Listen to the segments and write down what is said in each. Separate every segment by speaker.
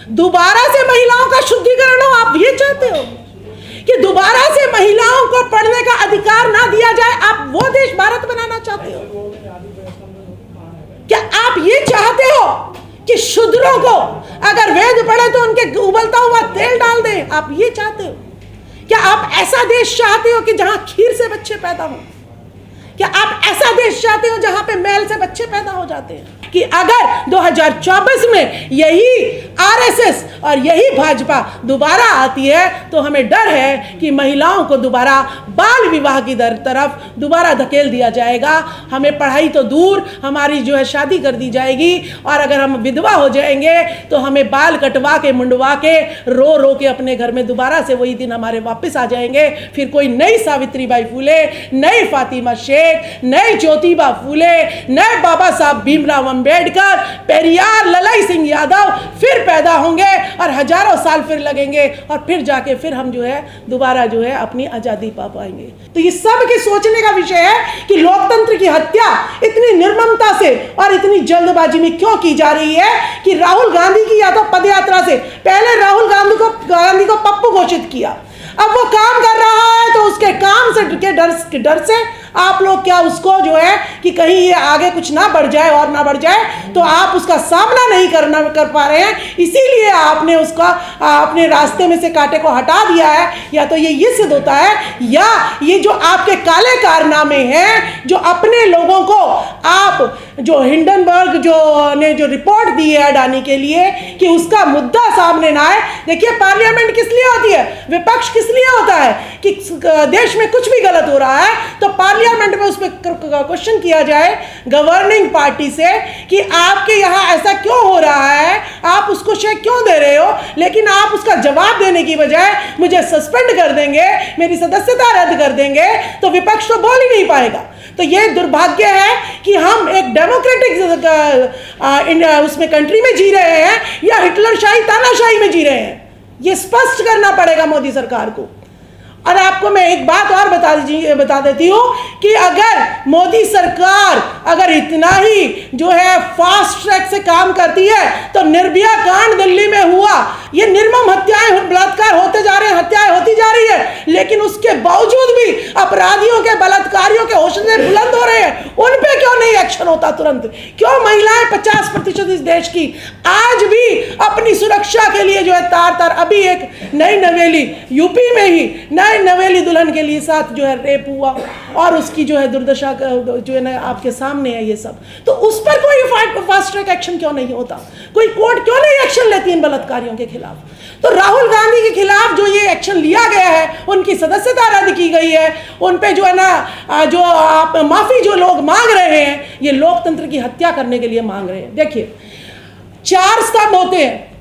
Speaker 1: दोबारा से महिलाओं का शुद्धिकरण हो? आप ये चाहते हो कि दोबारा से महिलाओं को पढ़ने का अधिकार ना दिया जाए? आप वो देश भारत बनाना चाहते हो? क्या आप ये चाहते हो कि शूद्रों को अगर वेद पढ़े तो उनके उबलता हुआ तेल डाल दें? आप ये चाहते हो? क्या आप ऐसा देश चाहते हो कि जहां खीर से बच्चे पैदा हो? क्या आप ऐसा देश चाहते हो जहां पे मैल से बच्चे पैदा हो जाते हैं? कि अगर 2024 में यही आरएसएस और यही भाजपा दोबारा आती है तो हमें डर है कि महिलाओं को दोबारा बाल विवाह की तरफ दोबारा धकेल दिया जाएगा। हमें पढ़ाई तो दूर, हमारी जो है शादी कर दी जाएगी, और अगर हम विधवा हो जाएंगे तो हमें बाल कटवा के मुंडवा के रो रो के अपने घर में दोबारा से वही दिन हमारे वापस आ जाएंगे। फिर कोई नई सावित्रीबाई फुले, नई फातिमा शेख, नई ज्योतिबा फुले, नए बाबा साहब भीमराव अंबेडकर, पेरियार, ललाई सिंह यादव फिर पैदा होंगे और हजारों साल फिर लगेंगे, और फिर जाके फिर हम जो है दोबारा जो है अपनी आजादी पा पाएंगे। तो ये सब के सोचने का विषय है कि लोकतंत्र की हत्या इतनी निर्ममता से और इतनी जल्दबाजी में क्यों की जा रही है कि राहुल गांधी की या तो पदयात्रा से पहले राहुल गांधी को पप्पू घोषित किया, अब वो काम कर रहा है तो उसके काम से के डर से आप लोग क्या उसको जो है कि कहीं ये आगे कुछ ना बढ़ जाए और ना बढ़ जाए, तो आप उसका सामना नहीं कर पा रहे हैं, इसीलिए आपने उसका अपने रास्ते में से कांटे को हटा दिया है। या तो ये सिद्ध होता है, या ये जो आपके काले कारनामे हैं, जो अपने लोगों को आप जो हिंडनबर्ग ने जो रिपोर्ट दी है अडानी के लिए कि उसका मुद्दा सामने ना आए। देखिए, पार्लियामेंट किस लिए होती है? विपक्ष किस लिए होता है? कि देश में कुछ भी गलत हो रहा है तो पार्लियामेंट में उस पर क्वेश्चन किया जाए गवर्निंग पार्टी से कि आपके यहाँ ऐसा क्यों हो रहा है, आप उसको शेक क्यों दे रहे हो, लेकिन आप उसका जवाब देने की बजाय मुझे सस्पेंड कर देंगे, मेरी सदस्यता रद्द कर देंगे, तो विपक्ष तो बोल ही नहीं पाएगा। तो ये दुर्भाग्य है कि हम एक डेमोक्रेटिक उसमें कंट्री में जी रहे हैं या हिटलरशाही तानाशाही में जी रहे हैं, ये स्पष्ट करना पड़ेगा मोदी सरकार को। और आपको मैं एक बात और बता देती हूँ कि अगर मोदी सरकार अगर इतना ही जो है फास्ट ट्रैक से काम करती है तो निर्भया कांड दिल्ली में हुआ, ये निर्मम हत्याएं, बलात्कार होते जा रहे हैं, हत्याएं होती जा रही है, लेकिन उसके बावजूद भी अपराधियों के, बलात्कारियों के हौसले बुलंद हो रहे हैं, उन पे क्यों नहीं एक्शन होता तुरंत? क्यों महिलाएं 50% इस देश की आज भी अपनी सुरक्षा के लिए जो है तार अभी एक नई नवेली यूपी में ही नवेली दुल्हन के लिए साथ जो है रेप हुआ और उसकी जो है दुर्दशा जो है ना आपके सामने है ये सब, तो उस पर कोई फास्ट ट्रैक एक्शन क्यों नहीं होता? कोई कोर्ट क्यों नहीं एक्शन लेती इन बलात्कारियों के खिलाफ? तो राहुल गांधी के खिलाफ जो ये एक्शन लिया गया है, उनकी सदस्यता रद्द की गई है, उन पे जो है ना जो आप माफी जो लोग मांग रहे हैं, ये लोकतंत्र की हत्या करने के लिए मांग रहे हैं। देखिए, 4 स्तंभ होते हैं,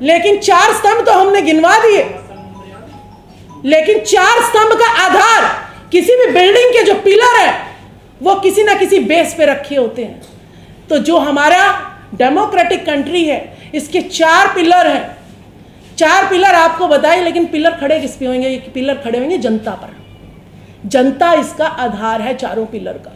Speaker 1: लेकिन 4 स्तंभ तो हमने गिनवा दिए, लेकिन 4 स्तंभ का आधार किसी भी बिल्डिंग के जो पिलर है वो किसी ना किसी बेस पे रखे होते हैं। तो जो हमारा डेमोक्रेटिक कंट्री है इसके 4 पिलर हैं। 4 पिलर आपको बताइए, लेकिन पिलर खड़े किस पे होंगे? ये पिलर खड़े होंगे जनता पर। जनता इसका आधार है चारों पिलर का,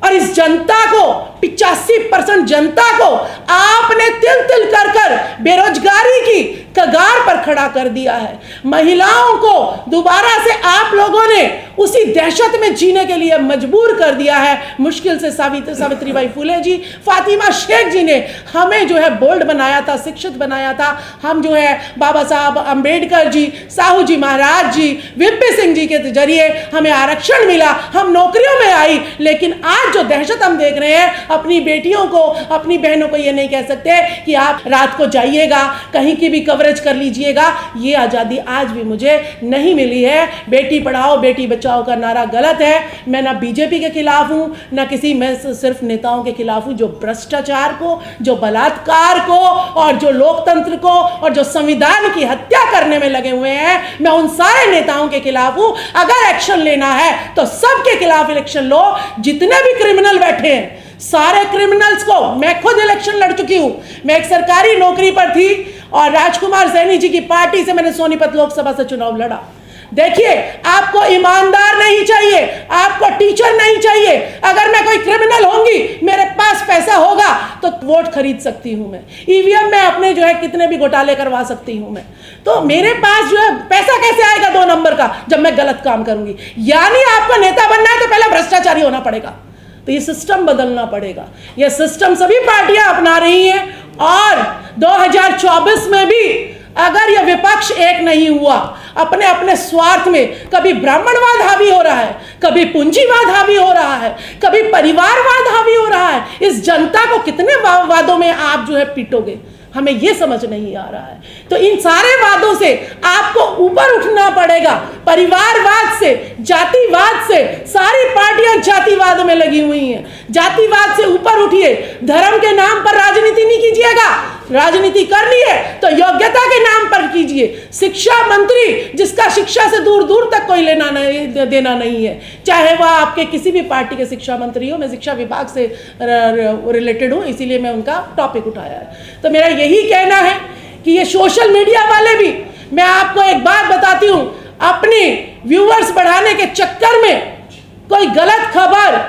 Speaker 1: और इस जनता को 85% जनता को आपने तिल तिल कर बेरोजगारी की कगार पर खड़ा कर दिया है। महिलाओं को दोबारा से आप लोगों ने उसी दहशत में जीने के लिए मजबूर कर दिया है। मुश्किल से सावित्रीबाई फुले जी, फातिमा शेख जी ने हमें जो है बोल्ड बनाया था, शिक्षित बनाया था। हम जो है बाबा साहब अंबेडकर जी, साहू जी महाराज जी, वीपी सिंह जी के जरिए हमें आरक्षण मिला, हम नौकरियों में आई। लेकिन आज जो दहशत हम देख रहे हैं, अपनी बेटियों को, अपनी बहनों को ये नहीं कह सकते कि आप रात को जाइएगा, कहीं की भी कवरेज कर लीजिएगा। ये आज़ादी आज भी मुझे नहीं मिली है। बेटी पढ़ाओ बेटी बचाओ का नारा गलत है। मैं ना बीजेपी के खिलाफ हूँ, ना किसी, मैं सिर्फ नेताओं के खिलाफ हूँ जो भ्रष्टाचार को, जो बलात्कार को, और जो लोकतंत्र को, और जो संविधान की हत्या करने में लगे हुए हैं। मैं उन सारे नेताओं के खिलाफ हूँ। अगर एक्शन लेना है तो सबके खिलाफ इलेक्शन लो। जितने भी क्रिमिनल बैठे हैं, सारे क्रिमिनल्स को, मैं खुद इलेक्शन लड़ चुकी हूं। मैं एक सरकारी नौकरी पर थी और राजकुमार सैनी जी की पार्टी से मैंने सोनीपत लोकसभा से चुनाव लड़ा। देखिए, आपको ईमानदार नहीं चाहिए, आपको टीचर नहीं चाहिए। अगर मैं कोई क्रिमिनल होंगी, मेरे पास पैसा होगा तो वोट खरीद सकती हूं मैं, ईवीएम में अपने जो है कितने भी घोटाले करवा सकती हूं मैं। तो मेरे पास जो है पैसा कैसे आएगा 2 नंबर का जब मैं गलत काम करूंगी? यानी आपको नेता बनना है तो पहले भ्रष्टाचारी होना पड़ेगा। तो ये सिस्टम बदलना पड़ेगा। ये सिस्टम सभी पार्टियां अपना रही हैं और 2024 में भी अगर यह विपक्ष एक नहीं हुआ, अपने अपने स्वार्थ में, कभी ब्राह्मणवाद हावी हो रहा है, कभी पूंजीवाद हावी हो रहा है, कभी परिवारवाद हावी हो रहा है, इस जनता को कितने वादों में आप जो है पीटोगे? हमें यह समझ नहीं आ रहा है। तो इन सारे वादों से आपको ऊपर उठना पड़ेगा। परिवारवाद से, जातिवाद से, सारी पार्टियां जातिवाद में लगी हुई हैं। जातिवाद से ऊपर उठिए। धर्म के नाम पर राजनीति नहीं कीजिएगा। राजनीति करनी है तो योग्यता के नाम पर कीजिए। शिक्षा मंत्री जिसका शिक्षा से दूर दूर तक कोई लेना नहीं देना नहीं है, चाहे वह आपके किसी भी पार्टी के शिक्षा मंत्री हो, मैं शिक्षा विभाग से रिलेटेड हूं, इसीलिए मैं उनका टॉपिक उठाया है। तो मेरा यही कहना है कि ये सोशल मीडिया वाले भी, मैं आपको एक बात बताती हूं, अपनी व्यूअर्स बढ़ाने के चक्कर में कोई गलत खबर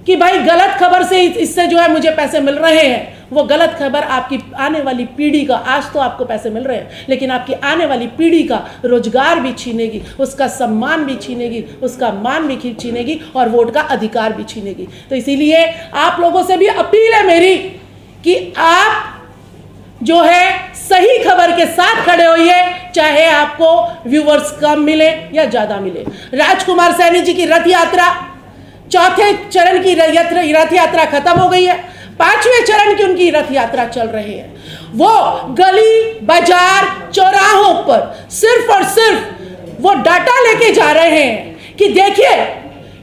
Speaker 1: कि भाई गलत खबर से इससे जो है मुझे पैसे मिल रहे हैं, वो गलत खबर आपकी आने वाली पीढ़ी का, आज तो आपको पैसे मिल रहे हैं लेकिन आपकी आने वाली पीढ़ी का रोजगार भी छीनेगी, उसका सम्मान भी छीनेगी, उसका मान भी छीनेगी और वोट का अधिकार भी छीनेगी। तो इसीलिए आप लोगों से भी अपील है मेरी कि आप जो है सही खबर के साथ खड़े होइए, चाहे आपको व्यूअर्स कम मिले या ज्यादा मिले। राजकुमार सैनी जी की रथ यात्रा, चौथे चरण की रथ यात्रा खत्म हो गई है, 5वें चरण की उनकी रथ यात्रा चल रही है। वो गली बाजार चौराहों पर सिर्फ और सिर्फ वो डाटा लेके जा रहे हैं कि देखिए,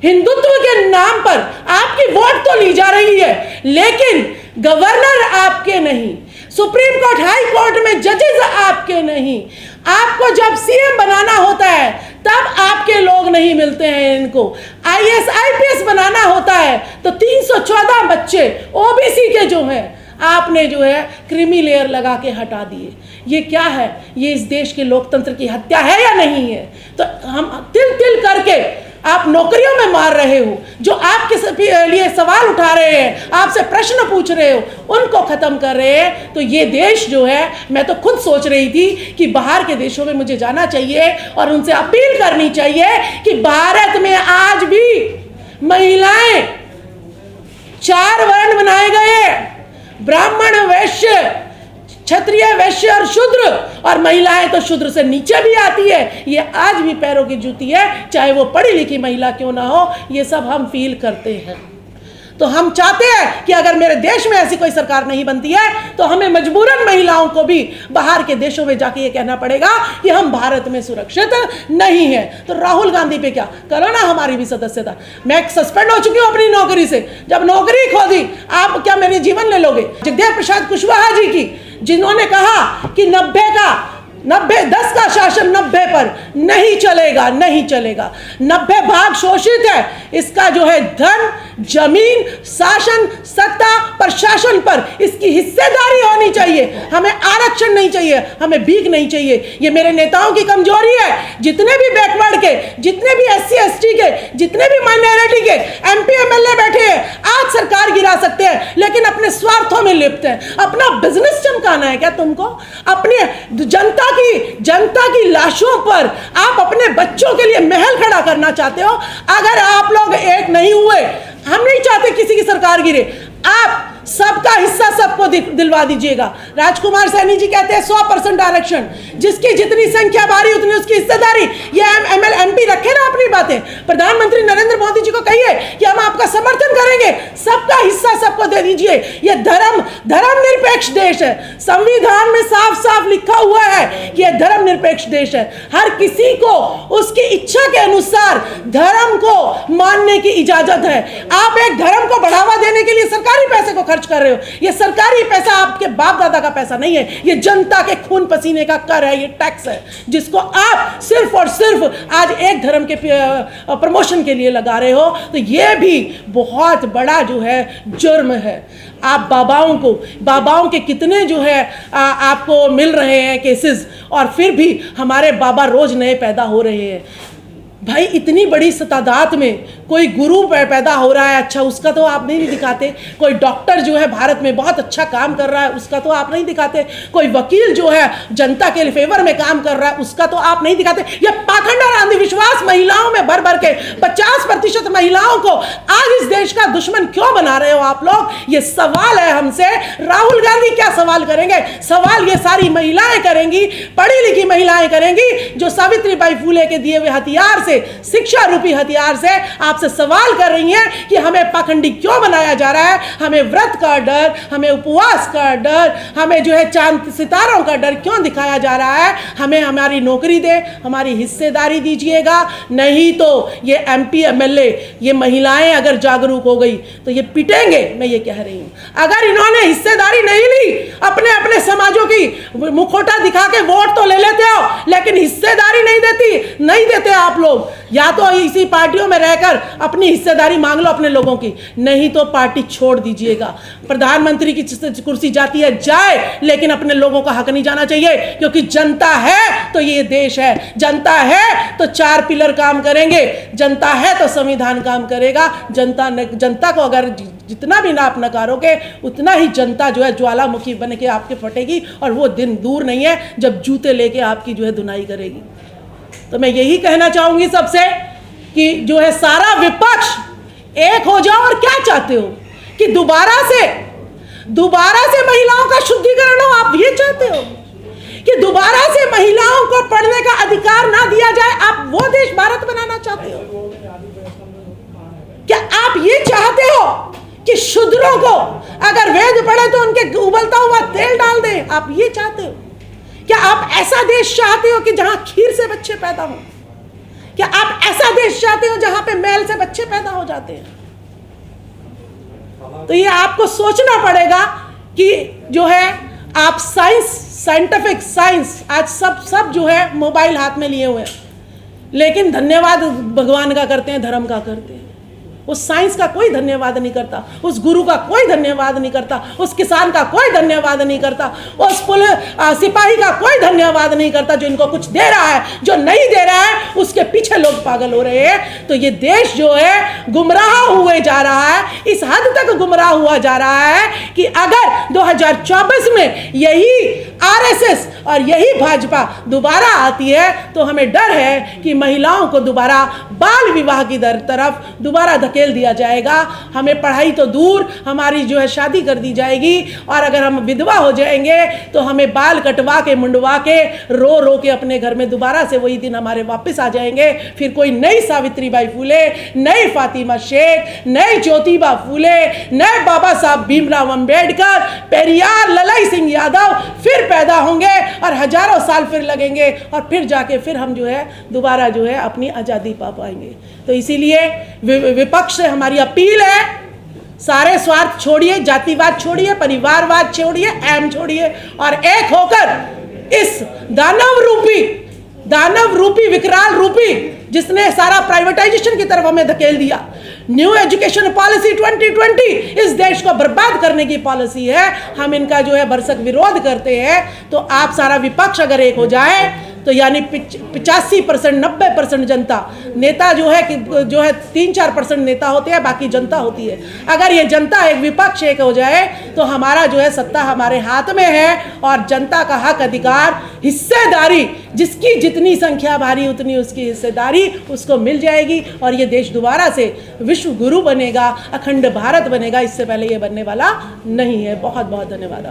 Speaker 1: हिंदुत्व के नाम पर आपकी वोट तो ली जा रही है लेकिन गवर्नर आपके नहीं, सुप्रीम कोर्ट, हाई कोर्ट में जजेस आपके नहीं। आपको जब सीएम बनाना होता है तब आपके लोग नहीं मिलते हैं इनको। आईएएस आईपीएस बनाना होता है तो 314 बच्चे ओबीसी के जो हैं आपने जो है क्रीमी लेयर लगा के हटा दिए। ये क्या है? ये इस देश के लोकतंत्र की हत्या है या नहीं है? तो हम तिल तिल करके आप नौकरियों में मार रहे हो, जो आपके लिए सवाल उठा रहे हैं, आपसे प्रश्न पूछ रहे हो, उनको खत्म कर रहे हैं। तो ये देश जो है, मैं तो खुद सोच रही थी कि बाहर के देशों में मुझे जाना चाहिए और उनसे अपील करनी चाहिए कि भारत में आज भी महिलाएं 4 वर्ण बनाए गए, ब्राह्मण, वैश्य, क्षत्रिय, वैश्य और शूद्र, और महिलाएं तो शूद्र से नीचे भी आती है। ये आज भी पैरों की जूती है, चाहे वो पढ़ी लिखी महिला क्यों ना हो। ये सब हम फील करते हैं। तो हम चाहते हैं कि अगर मेरे देश में ऐसी कोई सरकार नहीं बनती है तो हमें मजबूरन महिलाओं को भी बाहर के देशों में जाके ये कहना पड़ेगा कि हम भारत में सुरक्षित नहीं है। तो राहुल गांधी पे क्या करो ना, हमारी भी सदस्यता। मैं सस्पेंड हो चुकी हूँ अपनी नौकरी से। जब नौकरी खो दी, आप क्या मेरे जीवन ले लोगे? जगदेव प्रसाद कुशवाहा जी की, जिन्होंने कहा कि 10 का शासन 90 पर नहीं चलेगा, नहीं चलेगा। 90 भाग शोषित है, इसका जो है धन, जमीन, शासन, सत्ता, प्रशासन पर इसकी हिस्सेदारी होनी चाहिए। हमें आरक्षण नहीं चाहिए, हमें भीख नहीं चाहिए। ये मेरे नेताओं की कमजोरी है। जितने भी बैकवर्ड के, जितने भी SC ST के, जितने भी माइनॉरिटी के MP MLA बैठे हैं, आज सरकार गिरा सकते हैं लेकिन अपने स्वार्थों में लिप्त हैं। अपना बिजनेस चमकाना है क्या तुमको? अपने जनता की लाशों पर आप अपने बच्चों के लिए महल खड़ा करना चाहते हो? अगर आप लोग एक नहीं हुए, हम नहीं चाहते किसी की सरकार गिरे, आप सबका हिस्सा सबको दिलवा दीजिएगा। राजकुमार सैनी जी कहते हैं 100% आरक्षण, जिसकी जितनी संख्या बारी उतनी उसकी हिस्सेदारी। ये ML MP रखे ना अपनी बातें। प्रधानमंत्री नरेंद्र मोदी जी को कहिए कि हम आपका समर्थन करेंगे, सबका हिस्सा सबको दे दीजिए। ये धर्मनिरपेक्ष देश है। संविधान में साफ साफ लिखा हुआ है कि यह धर्मनिरपेक्ष देश है। हर किसी को उसकी इच्छा के अनुसार धर्म को मानने की इजाजत है। आप एक धर्म को बढ़ावा देने के लिए सरकारी पैसे को खर्च खर्च कर रहे हो। ये सरकारी पैसा आपके बाप दादा का पैसा नहीं है, ये जनता के खून पसीने का कर है, ये टैक्स है जिसको आप सिर्फ और सिर्फ आज एक धर्म के प्रमोशन के लिए लगा रहे हो। तो ये भी बहुत बड़ा जो है जुर्म है। आप बाबाओं के कितने जो है आपको मिल रहे हैं केसेस, और फिर भी हमारे बाबा रोज नए पैदा हो रहे हैं। भाई इतनी बड़ी तादाद में कोई गुरु पैदा हो रहा है, अच्छा उसका तो आप नहीं दिखाते। कोई डॉक्टर जो है भारत में बहुत अच्छा काम कर रहा है, उसका तो आप नहीं दिखाते। कोई वकील जो है जनता के फेवर में काम कर रहा है, उसका तो आप नहीं दिखाते। ये पाखंड और अंधविश्वास महिलाओं में भर भर के 50% महिलाओं को आज इस देश का दुश्मन क्यों बना रहे हो आप लोग? ये सवाल है हमसे। राहुल गांधी क्या सवाल करेंगे? सवाल ये सारी महिलाएं करेंगी, पढ़ी लिखी महिलाएं करेंगी, जो सावित्रीबाई फूले के दिए हुए हथियार से, शिक्षा रूपी हथियार से आपसे सवाल कर रही हैं कि हमें पाखंडी क्यों बनाया जा रहा है, हमें व्रत का डर, हमें उपवास का डर, हमें जो है चांद सितारों का डर क्यों दिखाया जा रहा है। हमें हमारी नौकरी दे, हमारी हिस्सेदारी दीजिएगा, नहीं तो ये MP MLA, ये महिलाएं अगर जागरूक हो गई तो ये पिटेंगे। मैं ये कह रही हूं, अगर इन्होंने हिस्सेदारी नहीं ली, अपने अपने समाजों की मुखौटा दिखा के वोट तो ले लेते हो, लेकिन हिस्सेदारी नहीं देते आप लोग। या तो इसी पार्टियों में रहकर अपनी हिस्सेदारी मांग लो अपने लोगों की, नहीं तो पार्टी छोड़ दीजिएगा। प्रधानमंत्री की कुर्सी जाती है जाए, लेकिन अपने लोगों का हक नहीं जाना चाहिए, क्योंकि जनता है तो ये देश है, जनता है तो 4 पिलर काम करेंगे, जनता है तो संविधान काम करेगा। जनता को अगर जितना भी आप नकारोगे, उतना ही जनता जो है ज्वालामुखी बन के आपके फटेगी, और वो दिन दूर नहीं है जब जूते लेके आपकी जो है धुनाई करेगी। तो मैं यही कहना चाहूंगी सबसे कि जो है सारा विपक्ष एक हो जाओ। और क्या चाहते हो कि दोबारा से महिलाओं का शुद्धिकरण हो? आप ये चाहते हो कि दोबारा से महिलाओं को पढ़ने का अधिकार ना दिया जाए? आप वो देश भारत बनाना चाहते हो? क्या आप ये चाहते हो कि शूद्रों को अगर वेद पढ़े तो उनके उबलता हुआ तेल डाल दें? आप ये चाहते हो? क्या आप ऐसा देश चाहते हो कि जहां खीर से बच्चे पैदा हो? क्या आप ऐसा देश चाहते हो जहां पे मैल से बच्चे पैदा हो जाते हैं? तो ये आपको सोचना पड़ेगा कि जो है आप साइंटिफिक साइंस आज सब जो है मोबाइल हाथ में लिए हुए हैं, लेकिन धन्यवाद भगवान का करते हैं, धर्म का करते हैं। उस साइंस का कोई धन्यवाद नहीं करता, उस गुरु का कोई धन्यवाद नहीं करता, उस किसान का कोई धन्यवाद नहीं करता, उस सिपाही का कोई धन्यवाद नहीं करता जो इनको कुछ दे रहा है। जो नहीं दे रहा है उसके पीछे लोग पागल हो रहे हैं। तो ये देश जो है गुमराह हुए जा रहा है, इस हद तक गुमराह हुआ जा रहा है कि अगर 2024 में यही RSS और यही भाजपा दोबारा आती है तो हमें डर है कि महिलाओं को दोबारा बाल विवाह की तरफ दोबारा धकेल दिया जाएगा। हमें पढ़ाई तो दूर, हमारी जो है शादी कर दी जाएगी, और अगर हम विधवा हो जाएंगे तो हमें बाल कटवा के मुंडवा के रो रो के अपने घर में दोबारा से वही दिन हमारे वापस आ जाएंगे। फिर कोई नई सावित्रीबाई फूले, नई फातिमा शेख, नई ज्योतिबा फूले, नए बाबा साहब भीमराव अंबेडकर, पेरियार, ललाई सिंह यादव फिर पैदा होंगे, और हजारों साल फिर लगेंगे, और फिर जाके फिर हम जो है दोबारा जो है अपनी आज़ादी पा पाएंगे। तो इसीलिए विपक्ष से हमारी अपील है, सारे स्वार्थ छोड़िए, जातिवाद छोड़िए, परिवारवाद छोड़िए, अहम छोड़िए, और एक होकर इस दानव रूपी विकराल रूपी जिसने सारा प्राइवेटाइजेशन की तरफ हमें धकेल दिया, न्यू एजुकेशन पॉलिसी 2020 इस देश को बर्बाद करने की पॉलिसी है, हम इनका जो है भरसक विरोध करते हैं। तो आप सारा विपक्ष अगर एक हो जाए तो यानी 85% 90% जनता, नेता जो है 3-4% नेता होते हैं, बाकी जनता होती है। अगर ये जनता एक विपक्ष एक हो जाए तो हमारा जो है सत्ता हमारे हाथ में है, और जनता का हक अधिकार, हिस्सेदारी, जिसकी जितनी संख्या भारी उतनी उसकी हिस्सेदारी उसको मिल जाएगी, और ये देश दोबारा से विश्व गुरु बनेगा, अखंड भारत बनेगा। इससे पहले ये बनने वाला नहीं है। बहुत बहुत धन्यवाद।